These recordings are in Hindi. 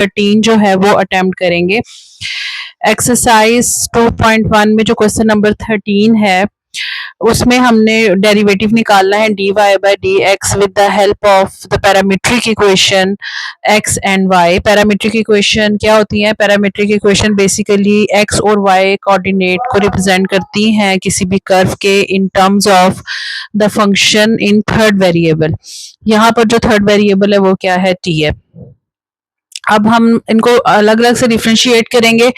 13 जो है वो अटेम्प्ट करेंगे। एक्सरसाइज 2.1 में जो क्वेश्चन नंबर 13 है उसमें हमने डेरिवेटिव निकालना है dy by D x with the help of the parametric equation x and y। Parametric equation क्या होती है? पैरामीट्रिक इक्वेशन बेसिकली x और y कोऑर्डिनेट को रिप्रेजेंट करती हैं किसी भी कर्व के in terms of the function in third variable. यहाँ पर जो थर्ड वेरिएबल है वो क्या है? t है। अब हम इनको अलग अलग से डिफ्रेंशिएट करेंगे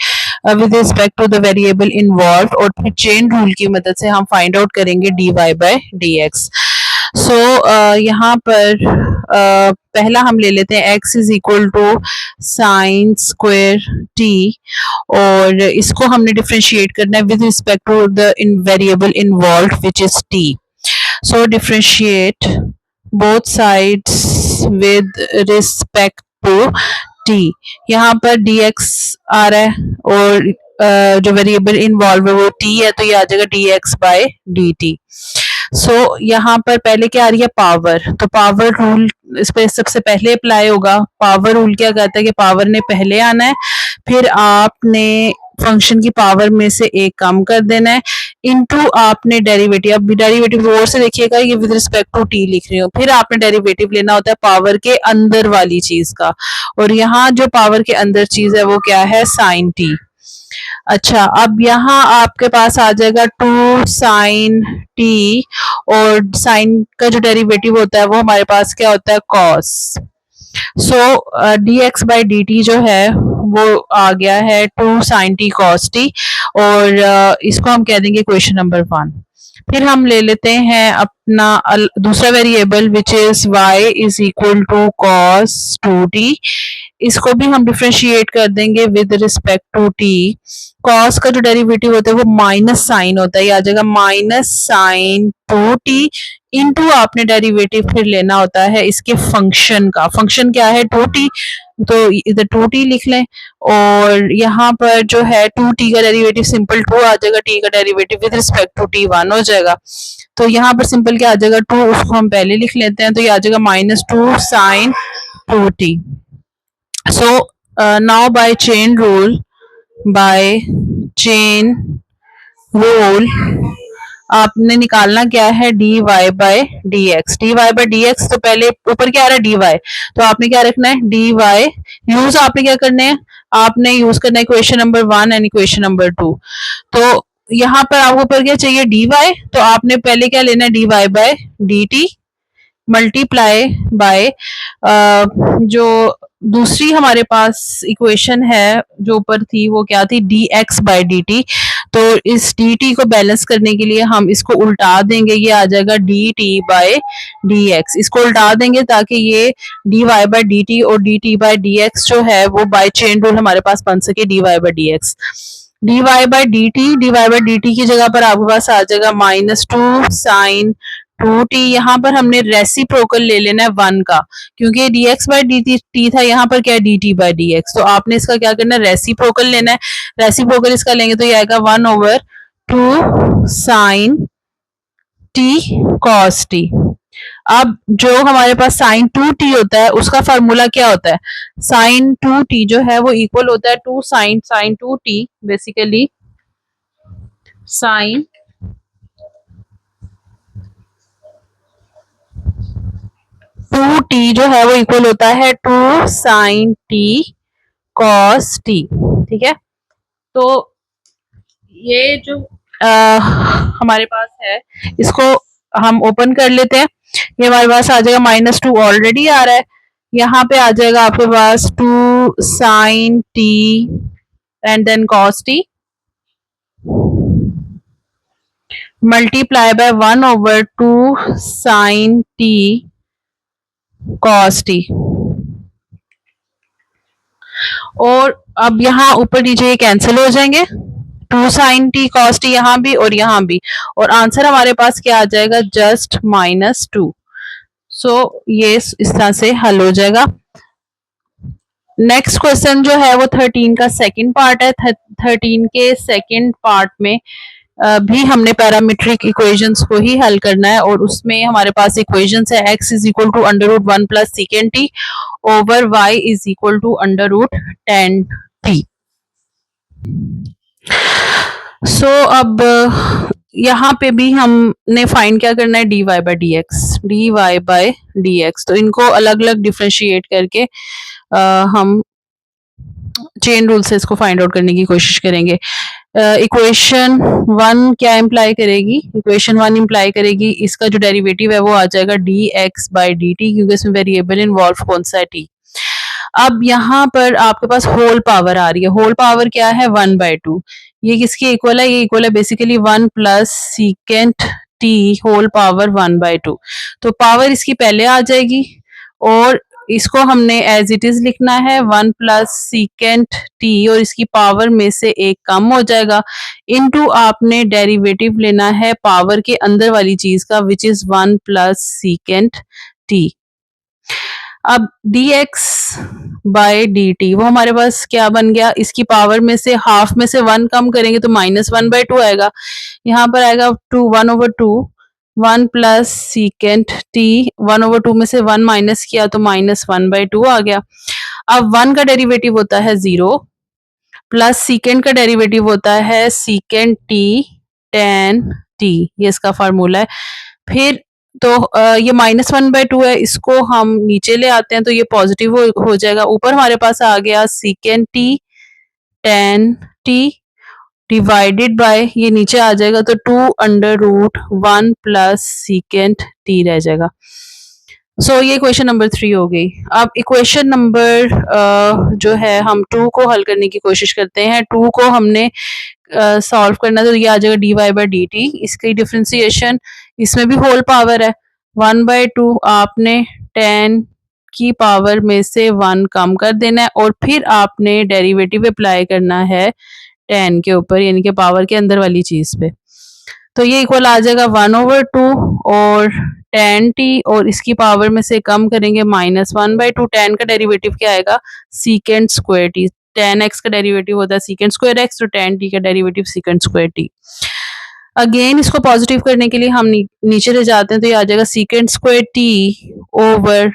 with respect to the variable involve और फिर चेन रूल की मदद से हम फाइंड आउट करेंगे dy बाय dx। सो यहाँ पर पहला हम ले लेते हैं x is equal to sine square t और इसको हमने डिफ्रेंशिएट करना है with respect to the variable involve which is t। So differentiate both sides with respect to t। यहाँ पर dx आ रहा है और जो वेरिएबल इन्वॉल्व है वो t है तो ये आ जाएगा dx बाय dt। सो यहाँ पर पहले क्या आ रही है? पावर। तो पावर रूल इस पे सबसे पहले अप्लाई होगा। पावर रूल क्या कहता है कि पावर ने पहले आना है, फिर आपने फंक्शन की पावर में से एक कम कर देना है इनटू आपने डेरिवेटिव। अब डेरिवेटिव गौर से देखिएगा, ये विद रिस्पेक्ट टू t लिख रही हूँ। फिर आपने डेरिवेटिव लेना होता है पावर के अंदर वाली चीज का, और यहाँ जो पावर के अंदर चीज है वो क्या है? Sine t। अच्छा, अब यहाँ आपके पास आ जाएगा 2 साइन t और साइन का जो डेरिवेटिव होता है वो हमारे पास क्या होता है? Cos. So dx by dt जो है वो आ गया है 2 साइन t cos t और इसको हम कह देंगे क्वेश्चन नंबर 1। फिर हम ले लेते हैं अपना दूसरा variable which is y is equal to cos 2t। इसको भी हम डिफ्रेंशिएट कर देंगे with respect to t। cos का जो डेरिवेटिव होता है वो माइनस साइन होता है, ये आ जाएगा माइनस साइन 2t इनटू आपने डेरिवेटिव फिर लेना होता है इसके फंक्शन का। फंक्शन क्या है? 2t, तो इधर 2t लिख लें और यहाँ पर जो है 2t का डेरिवेटिव सिंपल 2 आ जाएगा, t का derivative with respect to t 1 हो जाएगा। तो यहाँ पर सिंपल क्या आ जाएगा? 2, उसको हम पहले लिख लेते हैं तो ये आ जाएगा -2 sine 2t। So now by chain rule आपने निकालना क्या है? dy by dx। dy by dx तो पहले ऊपर क्या आ रहा है? dy, तो आपने क्या रखना है? dy यूज आपने क्या करना है? आपने यूज करना है equation number 1 and equation number 2। तो यहाँ पर आपको ऊपर क्या चाहिए? dy, तो आपने पहले क्या लेना है? dy by dt multiply by जो दूसरी हमारे पास इक्वेशन है जो ऊपर थी वो क्या थी? dx by dt। तो इस dt को बैलेंस करने के लिए हम इसको उल्टा देंगे, ये आ जाएगा dt बाय dx। इसको उल्टा देंगे ताकि ये dy बाय dt और dt बाय dx जो है वो बाय चेन रूल हमारे पास बन सके dy by dx। dy by dt की जगह पर आपके पास आ जाएगा -2 साइन 2t। यहाँ पर हमने रेसिप्रोकल ले लेना है 1 का, क्योंकि dx बाय dt था, यहाँ पर क्या है? dt by dx। तो आपने इसका क्या करना है? रेसिप्रोकल लेना है। रेसिप्रोकल इसका लेंगे तो ये आएगा 1/2 साइन t cos t। अब जो हमारे पास साइन 2t होता है उसका फार्मूला क्या होता है? साइन 2t जो है वो इक्वल होता है 2 sine 2t, basically sign 2t जो है वो इक्वल होता है 2 साइन t cos t। ठीक है, तो ये जो हमारे पास है इसको हम ओपन कर लेते हैं। ये हमारे पास आ जाएगा -2 ऑलरेडी आ रहा है, यहाँ पे आ जाएगा आपके पास 2 sine t and then cos t multiply by 1/2 sine t cos t। और अब यहाँ ऊपर नीचे ये कैंसिल हो जाएंगे, 2 साइन t cos t यहाँ भी और यहाँ भी, और आंसर हमारे पास क्या आ जाएगा? जस्ट -2। सो ये इस तरह से हल हो जाएगा। नेक्स्ट क्वेश्चन जो है वो 13 का सेकंड पार्ट है। 13 के सेकंड पार्ट में भी हमने पैरामीट्रिक इक्वेशंस को ही हल करना है और उसमें हमारे पास इक्वेशंस है x is equal to under root 1 plus secant t over y is equal to under root 10 t. So अब यहाँ पे भी हमने फाइंड क्या करना है, dy by D X, D Y by D X. तो इनको अलग अलग डिफ्रेंशिएट करके हम चेन रूल से इसको फाइंड आउट करने की कोशिश करेंगे। इक्वेशन 1 क्या इम्प्लाई करेगी, इक्वेशन 1 इम्प्लाई करेगी इसका जो डेरिवेटिव है वो आ जाएगा D x by D T, क्योंकि इसमें वेरिएबल इन्वॉल्व कौन सा है, टी। अब यहाँ पर आपके पास होल पावर आ रही है, होल पावर क्या है 1/2। ये किसके इक्वल है, ये इक्वल है basically 1 plus secant T whole power 1/2। तो पावर इसकी पहले आ जाएगी और इसको हमने एज इट इज लिखना है 1 प्लस सीकेंट टी और इसकी पावर में से एक कम हो जाएगा, इनटू आपने डेरिवेटिव लेना है पावर के अंदर वाली चीज का which is 1 plus secant T. अब dx बाय dt वो हमारे पास क्या बन गया, इसकी पावर में से हाफ में से 1 कम करेंगे तो -1/2 आएगा, यहाँ पर आएगा 1/2 1 प्लस सीकेंट टी, 1/2 में से 1 माइनस किया तो -1/2 आ गया। अब 1 का डेरिवेटिव होता है 0 प्लस सीकेंट का डेरिवेटिव होता है सीकेंट टी tan टी, ये इसका फार्मूला है। फिर तो ये -1/2 है, इसको हम नीचे ले आते हैं तो ये पॉजिटिव हो जाएगा। ऊपर हमारे पास आ गया secant T tan T divided by, ये नीचे आ जाएगा तो 2/√1 प्लस सीकेंट टी रह जाएगा। सो ये इक्वेशन नंबर 3 हो गई। अब इक्वेशन नंबर जो है हम 2 को हल करने की कोशिश करते हैं। 2 को हमने सॉल्व करना तो ये आ जाएगा D Y by D T, इसकी डिफ्रेंसिएशन, इसमें भी होल पावर है 1/2, आपने 10 की पावर में से 1 कम कर देना है और फिर आपने डेरिवेटिव अप्लाई करना है 10 के ऊपर, यानी कि पावर के अंदर वाली चीज पे। तो ये इक्वल आ जाएगा 1/2 और tan t और इसकी पावर में से कम करेंगे -1/2। tan का डेरिवेटिव क्या आएगा, secant square T, tan x का डेरिवेटिव होता है सीकेंट स्क्वायर x, तो tan t का derivative secant square T. Again इसको पॉजिटिव करने के लिए हम नीचे ले जाते हैं तो ये आ जाएगा सीकेंट स्क्वायर टी ओवर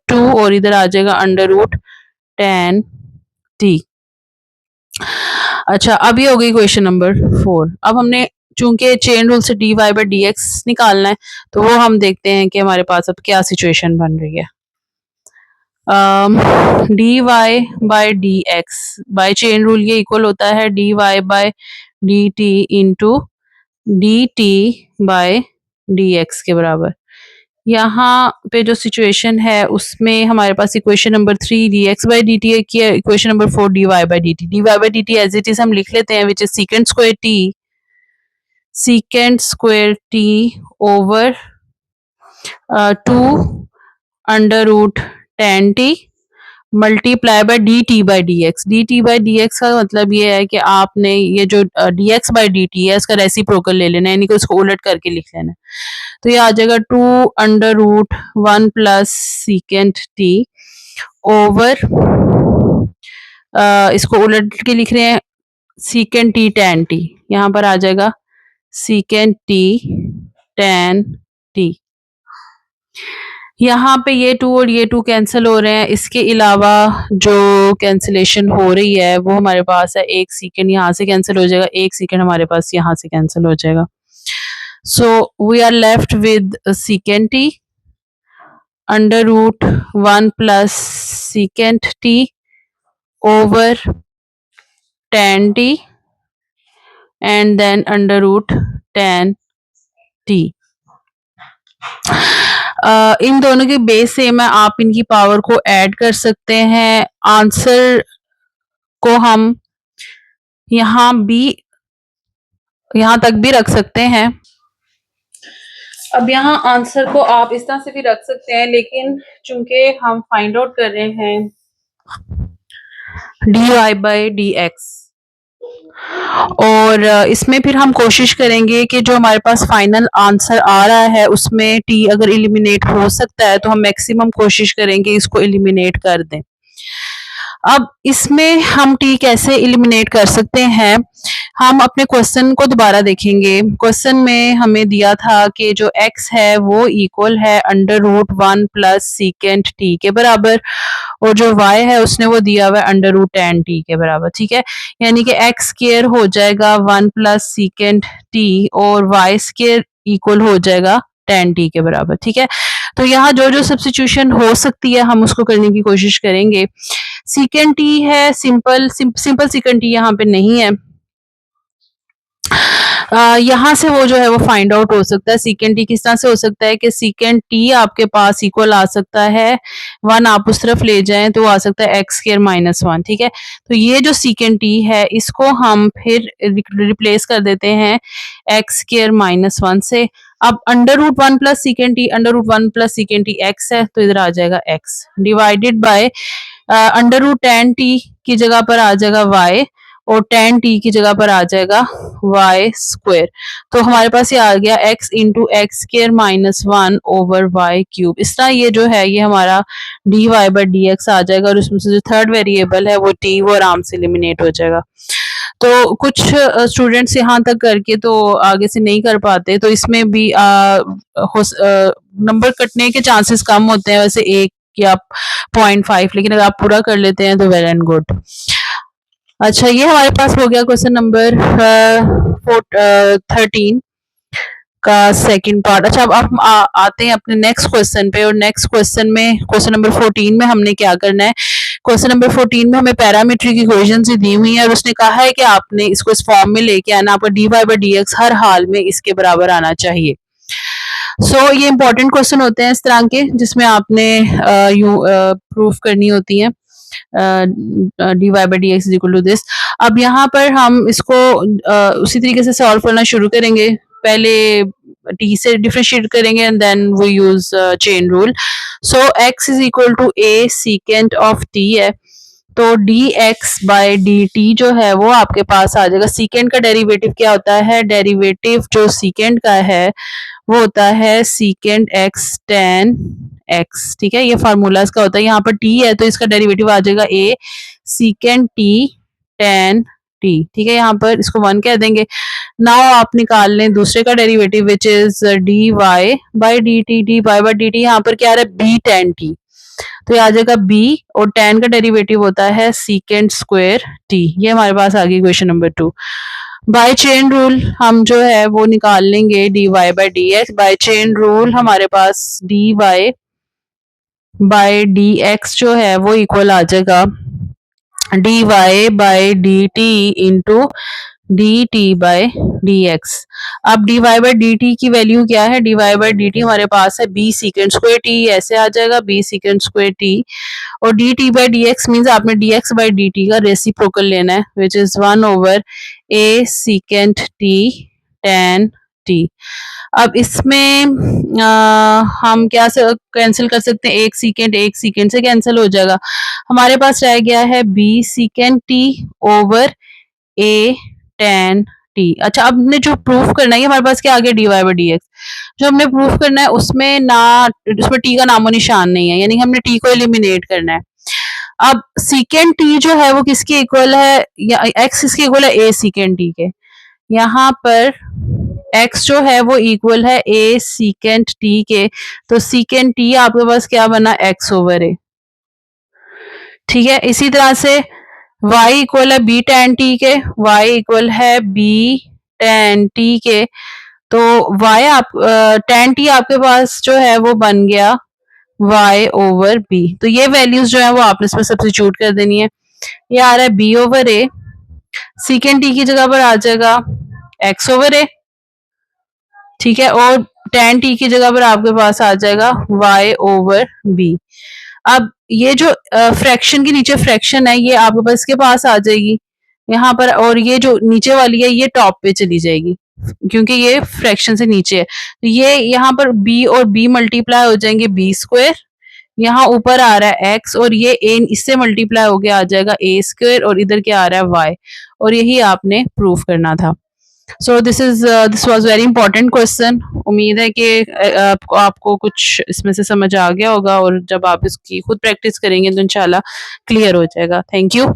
2 और इधर आ जाएगा √tan t। अच्छा, अब ये हो गई क्वेश्चन नंबर 4। अब हमने चूंकि चेन रूल से D Y by D X निकालना है तो वो हम देखते हैं कि हमारे पास अब क्या सिचुएशन बन रही है। D Y by D x by chain rule ये इक्वल होता है d Y by D t into d t by D x के बराबर। यहाँ पे जो सिचुएशन है उसमें हमारे पास equation number 3 d x by D t की है, equation number 4 d Y by D t. D Y by D t as it is हम लिख लेते हैं which is secant square T over 2/√tan t multiply bye D t by D X. D t by D x का मतलब ये है कि आपने ये जो D x by D T है इसका रेसिप्रोकल ले लेना है, यानी कि उसको उलट करके लिख लेना है। तो ये आ जाएगा 2/√1 प्लस सीकेंट टी ओवर, इसको उलट के लिख रहे हैं सीकेंट टी tan टी, यहाँ पर आ जाएगा सीकेंट टी tan टी। यहाँ पे ये 2 और ये 2 कैंसिल हो रहे हैं, इसके अलावा जो कैंसिलेशन हो रही है वो हमारे पास है, एक सीकेंड यहाँ से कैंसिल हो जाएगा, एक सीकेंड हमारे पास यहाँ से कैंसिल हो जाएगा। So we are left with secant T √1 plus secant T over tan t and then √tan t। इन दोनों के बेस सेम है, आप इनकी पावर को ऐड कर सकते हैं। आंसर को हम यहाँ तक भी रख सकते हैं। अब यहाँ आंसर को आप इस तरह से भी रख सकते हैं, लेकिन चूंकि हम फाइंड आउट कर रहे हैं D Y by D X और इसमें फिर हम कोशिश करेंगे कि जो हमारे पास फाइनल आंसर आ रहा है उसमें टी अगर एलिमिनेट हो सकता है तो हम मैक्सिमम कोशिश करेंगे इसको एलिमिनेट कर दें। अब इसमें हम टी कैसे एलिमिनेट कर सकते हैं, हम अपने क्वेश्चन को दोबारा देखेंगे। क्वेश्चन में हमें दिया था कि जो x है वो इक्वल है √1 प्लस सीकेंट t के बराबर, और जो y है उसने वो दिया हुआ है √tan t के बराबर। ठीक है, यानी कि x स्क्वायर हो जाएगा 1 प्लस सीकेंट t और y स्क्वायर इक्वल हो जाएगा tan t के बराबर। ठीक है, तो यहाँ जो जो सब्स्टिट्यूशन हो सकती है हम उसको करने की कोशिश करेंगे। सीकेंट t है, सिंपल सीकेंट t यहाँ पे नहीं है। यहाँ से वो जो है वो फाइंड आउट हो सकता है। सीकेंट टी किस तरह से हो सकता है कि सीकेंट टी आपके पास इक्वल आ सकता है 1, आप उस तरफ ले जाएं तो आ सकता है x स्क्वायर -1। ठीक है, तो ये जो सीकेंट टी है इसको हम फिर रिप्लेस कर देते हैं x स्क्वायर -1 से। अब √1 plus secant T, √1 plus secant T x है तो इधर आ जाएगा x divided by √tan t की जगह पर आ जाएगा y और tan t की जगह पर आ जाएगा y स्क्वायर। तो हमारे पास ये आ गया x into x square -1 over y cube. इस तरह ये जो है ये हमारा dy बाई dx आ जाएगा और उसमें से जो थर्ड वेरिएबल है वो t, वो आराम से एलिमिनेट हो जाएगा। तो कुछ स्टूडेंट्स यहाँ तक करके तो आगे से नहीं कर पाते, तो इसमें भी नंबर कटने के चांसेस कम होते हैं वैसे 1 या 0.5, लेकिन अगर आप पूरा कर लेते हैं तो वेल एंड गुड। अच्छा, ये हमारे पास हो गया क्वेश्चन नंबर 13 का सेकंड पार्ट। अच्छा, अब हम आते हैं अपने नेक्स्ट क्वेश्चन पे, और नेक्स्ट क्वेश्चन में क्वेश्चन नंबर 14 में हमने क्या करना है। क्वेश्चन नंबर 14 में हमें पैरामीट्रिक इक्वेशन दी हुई है और उसने कहा है कि आपने इसको इस फॉर्म में लेके आना, आपका dy बाई dx हर हाल में इसके बराबर आना चाहिए। ये इंपॉर्टेंट क्वेश्चन होते हैं इस तरह के, जिसमें आपने प्रूफ करनी होती है dy by dx is equal to this. अब यहाँ पर हम इसको उसी तरीके से सॉल्व करना शुरू करेंगे। पहले t से डिफरेंशिएट करेंगे and then we use chain rule. So x is equal to a secant of t है, तो dx बाई dt जो है वो आपके पास आ जाएगा। सीकेंट का डेरिवेटिव क्या होता है? डेरिवेटिव जो सीकेंट का है वो होता है सीकेंट x tan x। ठीक है, ये फार्मूला इसका होता है। यहाँ पर t है तो इसका डेरिवेटिव आ जाएगा a secant t tan t। ठीक है, यहाँ पर इसको 1 कह देंगे। नाउ आप निकाल लें दूसरे का derivative which is dy by dt। dy by dt यहाँ पर क्या आ रहा है? b tan t, तो ये आ जाएगा b, और tan का डेरिवेटिव होता है सीकेंट स्क्वायर t। ये हमारे पास आ गई question number 2। By chain rule हम जो है वो निकाल लेंगे dy by dx। By chain rule हमारे पास dy बाई dx जो है वो इक्वल आ जाएगा dy by dt into dt by dx। अब dy बाई dt की वैल्यू क्या है? dy बाई dt हमारे पास है b सीकेंट स्क्वायर t, ऐसे आ जाएगा b सीकेंट स्क्वायर t, और dt बाई dx मीन्स आपने dx बाई dt का रेसिप्रोकल लेना है which is 1 over a secant t tan t। अब इसमें हम क्या कैंसिल कर सकते हैं? एक सीकेंट से कैंसिल हो जाएगा। हमारे पास रह गया है b secant t over a tan t। अच्छा, अब हमने जो प्रूफ करना है हमारे पास क्या आ गया? dy by dx। जो हमने प्रूफ करना है उसमें उसमें t का नामो निशान नहीं है, यानी हमने t को एलिमिनेट करना है। अब सीकेंट t जो है वो किसके इक्वल है, या x किसके इक्वल है? a सीकेंट t के। यहाँ पर x जो है वो इक्वल है a सीकेंट t के, तो सीकेंट t आपके पास क्या बना? x over a। ठीक है, इसी तरह से y इक्वल है b tan t के, y इक्वल है b tan t के, तो y tan t आपके पास जो है वो बन गया y ओवर b। तो ये वैल्यूज जो है वो आपने इसमें सब्स्टिट्यूट कर देनी है। ये आ रहा है b over a, secant t की जगह पर आ जाएगा x ओवर a। ठीक है, और tan t की जगह पर आपके पास आ जाएगा y ओवर b। अब ये जो फ्रैक्शन के नीचे फ्रैक्शन है ये आपके पास इसके पास आ जाएगी यहाँ पर, और ये जो नीचे वाली है ये टॉप पे चली जाएगी क्योंकि ये फ्रैक्शन से नीचे है। तो ये यहाँ पर b और b मल्टीप्लाई हो जाएंगे b स्क्वायर, यहाँ ऊपर आ रहा है x, और ये a इससे मल्टीप्लाई हो गया आ जाएगा a स्क्वायर, और इधर क्या आ रहा है y, और यही आपने प्रूफ करना था। So this was very important question. उम्मीद है कि आपको कुछ इसमें से समझ आ गया होगा, और जब आप इसकी खुद प्रैक्टिस करेंगे तो इंशाल्लाह क्लियर हो जाएगा। Thank you.